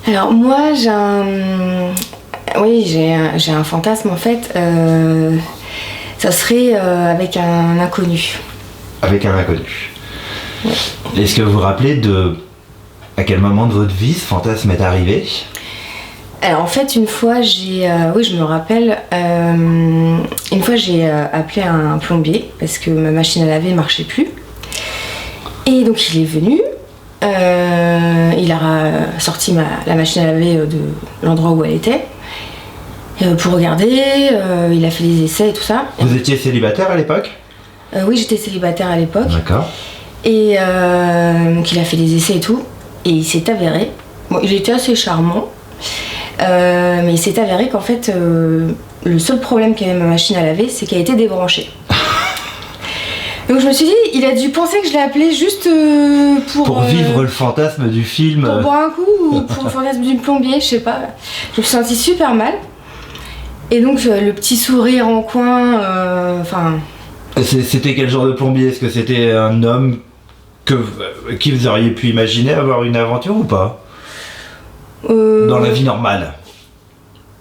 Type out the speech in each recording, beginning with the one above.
Alors moi j'ai un fantasme en fait, ça serait avec un inconnu. Avec un inconnu. Ouais. Est-ce que vous vous rappelez à quel moment de votre vie ce fantasme est arrivé? Alors en fait une fois je me rappelle, une fois j'ai appelé un plombier parce que ma machine à laver ne marchait plus. Et donc il est venu, il a sorti la machine à laver de l'endroit où elle était pour regarder, il a fait des essais et tout ça. Vous étiez célibataire à l'époque? Oui, j'étais célibataire à l'époque. D'accord. Et donc il a fait des essais et tout, et il s'est avéré, bon il était assez charmant, mais il s'est avéré qu'en fait le seul problème qu'avait ma machine à laver c'est qu'elle était débranchée. Donc je me suis dit, il a dû penser que je l'ai appelé juste pour vivre le fantasme du film. Pour boire un coup ou pour le fantasme du plombier, je sais pas. Je me suis sentie super mal. Et donc le petit sourire en coin, C'était quel genre de plombier? Est-ce que c'était un homme qui vous auriez pu imaginer avoir une aventure ou pas? Dans la vie normale.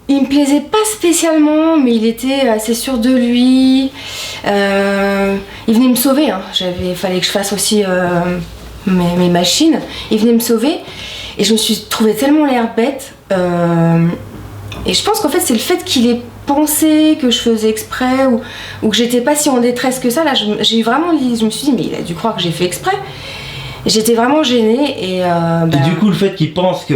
Il me plaisait pas spécialement, mais il était assez sûr de lui. Il venait me sauver, hein. Fallait que je fasse aussi mes machines. Il venait me sauver et je me suis trouvé tellement l'air bête. Et je pense qu'en fait c'est le fait qu'il ait pensé que je faisais exprès ou que j'étais pas si en détresse que ça. Là je me suis dit mais il a dû croire que j'ai fait exprès. J'étais vraiment gênée et du coup le fait qu'il pense que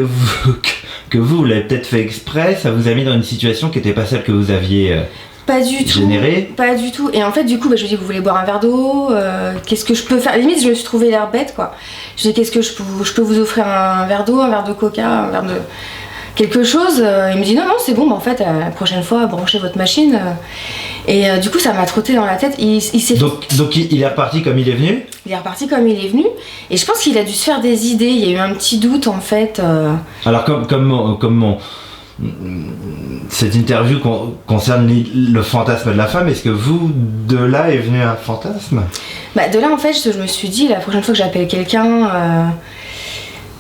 vous l'avez peut-être fait exprès, ça vous a mis dans une situation qui n'était pas celle que vous aviez pas du générée. Tout, pas du tout. Et en fait du coup je me dis vous voulez boire un verre d'eau, qu'est-ce que je peux faire? Limite je me suis trouvé l'air bête quoi. Je dis qu'est-ce que je peux vous offrir, un verre d'eau, un verre de coca, un verre de quelque chose. Il me dit non c'est bon, en fait la prochaine fois branchez votre machine. Et du coup ça m'a trotté dans la tête. Il s'est donc il est reparti comme il est venu? Il est reparti comme il est venu et je pense qu'il a dû se faire des idées. Il y a eu un petit doute en fait. Alors comme cette interview concerne le fantasme de la femme, est-ce que de là est venu un fantasme? De là en fait je me suis dit la prochaine fois que j'appelle quelqu'un,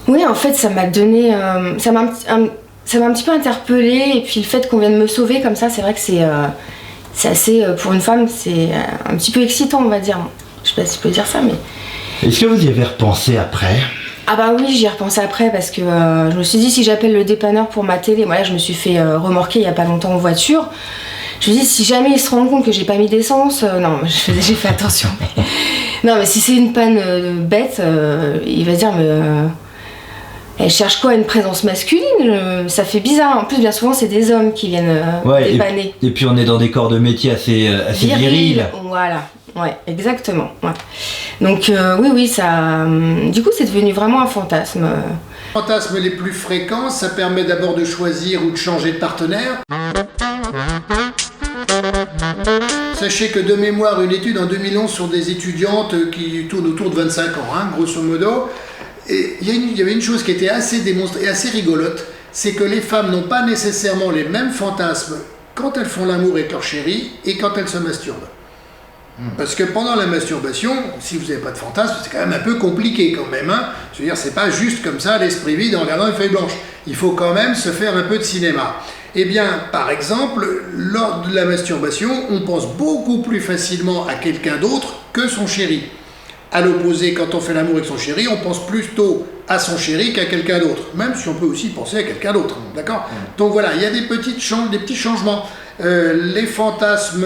oui en fait ça m'a donné, ça m'a un petit peu interpellée. Et puis le fait qu'on vienne me sauver comme ça, c'est vrai que c'est assez, pour une femme, c'est un petit peu excitant, on va dire. Je sais pas si je peux dire ça, mais... Est-ce que vous y avez repensé après? Ah bah oui, j'y ai repensé après parce que je me suis dit si j'appelle le dépanneur pour ma télé, moi là je me suis fait remorquer il y a pas longtemps en voiture. Je me dis si jamais il se rend compte que j'ai pas mis d'essence, non, j'ai fait attention. Non mais si c'est une panne bête, il va se dire mais... Elle cherche quoi, une présence masculine? Ça fait bizarre. En plus, bien souvent, c'est des hommes qui viennent dépanner. Et puis, on est dans des corps de métier assez virils. Voilà, ouais, exactement. Ouais. Donc, oui, ça. Du coup, c'est devenu vraiment un fantasme. Les fantasmes les plus fréquents, ça permet d'abord de choisir ou de changer de partenaire. Sachez que de mémoire, une étude en 2011 sur des étudiantes qui tournent autour de 25 ans, grosso modo. Et il y avait une chose qui était assez démonstrée et assez rigolote, c'est que les femmes n'ont pas nécessairement les mêmes fantasmes quand elles font l'amour avec leur chéri et quand elles se masturbent. Parce que pendant la masturbation, si vous n'avez pas de fantasme, c'est quand même un peu compliqué quand même. Je veux dire, c'est pas juste comme ça l'esprit vide en regardant une feuille blanche. Il faut quand même se faire un peu de cinéma. Eh bien, par exemple, lors de la masturbation, on pense beaucoup plus facilement à quelqu'un d'autre que son chéri. À l'opposé, quand on fait l'amour avec son chéri, on pense plutôt à son chéri qu'à quelqu'un d'autre. Même si on peut aussi penser à quelqu'un d'autre, d'accord? Donc voilà, il y a des petits changements. Les fantasmes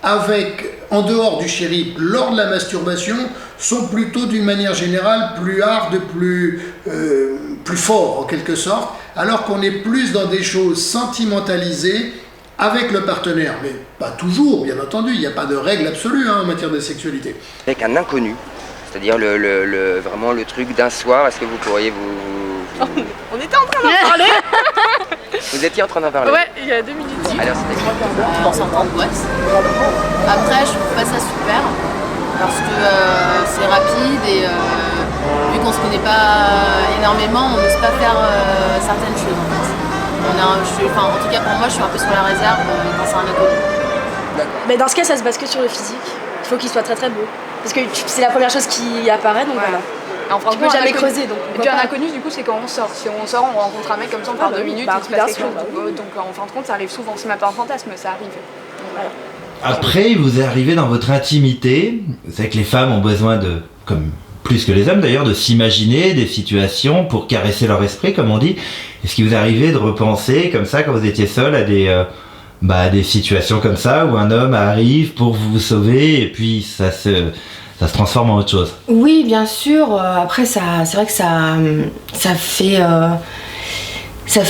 en dehors du chéri, lors de la masturbation, sont plutôt d'une manière générale plus hard, plus forts en quelque sorte, alors qu'on est plus dans des choses sentimentalisées avec le partenaire, mais pas toujours, bien entendu, il n'y a pas de règle absolue en matière de sexualité. Avec un inconnu, c'est-à-dire vraiment le truc d'un soir, est-ce que vous pourriez vous... On était en train d'en parler. Vous étiez en train d'en parler? Ouais, il y a 2 minutes. Alors c'était On s'entend de boîte. Après, je trouve pas ça super, parce que c'est rapide et vu qu'on se connaît pas énormément, on n'ose pas faire certaines choses en fait. En tout cas pour moi, je suis un peu sur la réserve quand c'est un inconnu. Mais dans ce cas, ça se base que sur le physique. Il faut qu'il soit très très beau. Parce que c'est la première chose qui apparaît, donc voilà. Et en fin de Tu peux compte, jamais un inconnu- creuser, donc Et puis un inconnu, du coup, c'est quand on sort. Si on sort, on rencontre un mec comme ça, on parle 2 minutes, il se passe quelque chose. Donc en fin de compte, ça arrive souvent. C'est même pas un fantasme, ça arrive. Donc, voilà. Après, il vous est arrivé dans votre intimité, vous savez que les femmes ont besoin de, comme plus que les hommes d'ailleurs, de s'imaginer des situations pour caresser leur esprit, comme on dit. Est-ce qu'il vous est arrivé de repenser comme ça, quand vous étiez seul, à des situations comme ça, où un homme arrive pour vous sauver, et puis ça se transforme en autre chose? Oui, bien sûr. Après, c'est vrai que ça fait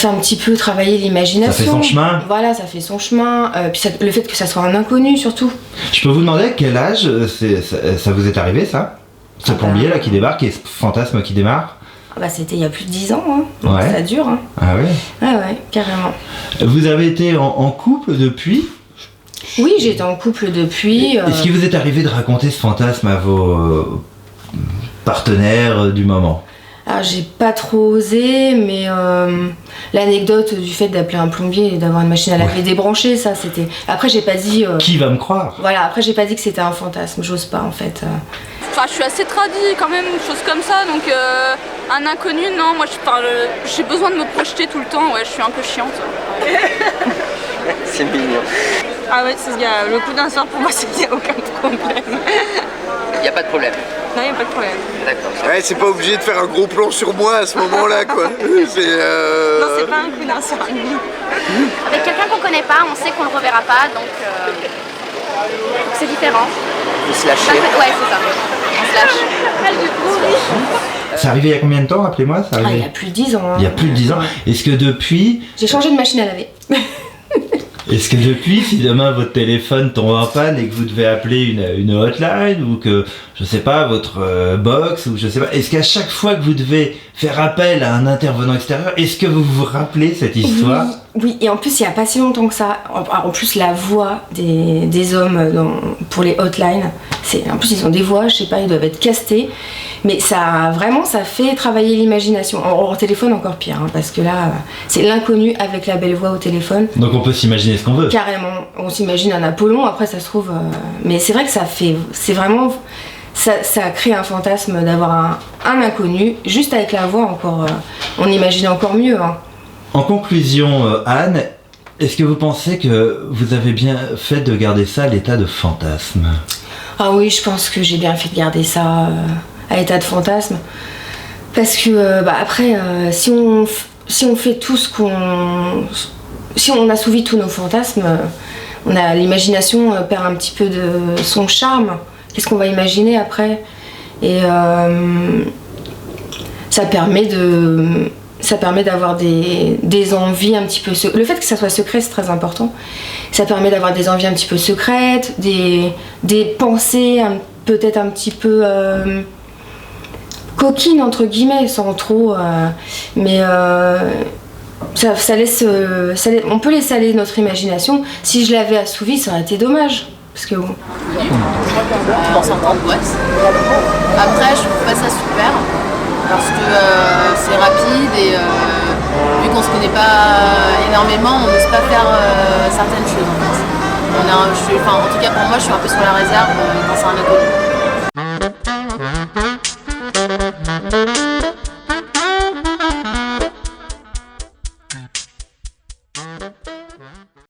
un petit peu travailler l'imagination. Ça fait son chemin. Voilà, ça fait son chemin. Puis le fait que ça soit un inconnu, surtout. Je peux vous demander à quel âge ça vous est arrivé, ça? Ce plombier là qui débarque et ce fantasme qui démarre? Ah bah, c'était il y a plus de 10 ans, hein. Donc Ouais. ça dure. Hein. Ah ouais? Ah ouais, carrément. Vous avez été en couple depuis? Oui, j'étais en couple depuis. Est-ce qu'il vous est arrivé de raconter ce fantasme à vos partenaires du moment? Alors, j'ai pas trop osé, mais l'anecdote du fait d'appeler un plombier et d'avoir une machine à laver débranchée, ça c'était. Après, j'ai pas dit. Qui va me croire? Voilà, après, j'ai pas dit que c'était un fantasme, j'ose pas en fait. Enfin, je suis assez tradie quand même, une chose comme ça, donc un inconnu, non, moi j'ai besoin de me projeter tout le temps, ouais, je suis un peu chiante. C'est mignon. Ah ouais, le coup d'un soir, pour moi, il n'y a aucun problème. Il n'y a pas de problème. Non, il n'y a pas de problème. D'accord. Ouais, c'est pas obligé de faire un gros plan sur moi à ce moment-là, quoi. Non, c'est pas un coup d'un soir. Avec quelqu'un qu'on connaît pas, on sait qu'on le reverra pas, donc c'est différent. Vous se lâchez. Ouais, c'est ça. On se lâche. C'est arrivé il y a combien de temps, rappelez-moi? C'est Ah, arrivé il y a plus de 10 ans. Hein. il y a plus de 10 ans. Est-ce que depuis, J'ai changé de machine à laver. si demain votre téléphone tombe en panne et que vous devez appeler une hotline, ou que, je sais pas, votre box, ou je sais pas, est-ce qu'à chaque fois que vous devez faire appel à un intervenant extérieur, est-ce que vous vous rappelez cette histoire? Oui, et en plus, il y a pas si longtemps que ça. En plus, la voix des hommes pour les hotlines, en plus, ils ont des voix, je sais pas, ils doivent être castés. Mais ça fait travailler l'imagination. En téléphone, encore pire, hein, parce que là, c'est l'inconnu avec la belle voix au téléphone. Donc on peut s'imaginer ce qu'on veut. Carrément, on s'imagine un Apollon, après ça se trouve. Mais c'est vrai que c'est vraiment. Ça crée un fantasme d'avoir un inconnu, juste avec la voix encore. On imagine encore mieux. Hein. En conclusion, Anne, est-ce que vous pensez que vous avez bien fait de garder ça à l'état de fantasme? Ah oui, je pense que j'ai bien fait de garder ça à l'état de fantasme. Parce que, après, si on fait tout ce qu'on. Si on assouvit tous nos fantasmes, l'imagination perd un petit peu de son charme. Qu'est-ce qu'on va imaginer après? Et ça permet d'avoir des envies un petit peu... Le fait que ça soit secret, c'est très important. Ça permet d'avoir des envies un petit peu secrètes, des pensées peut-être un petit peu coquines, entre guillemets, sans trop... mais ça laisse... on peut laisser aller notre imagination. Si je l'avais assouvi, ça aurait été dommage. Parce que bon... On s'entend de boîte. Après, je trouve pas ça super. Parce que c'est rapide et vu qu'on se connaît pas énormément, on n'ose pas faire certaines choses en fait. En tout cas pour moi, je suis un peu sur la réserve quand c'est un inconnu.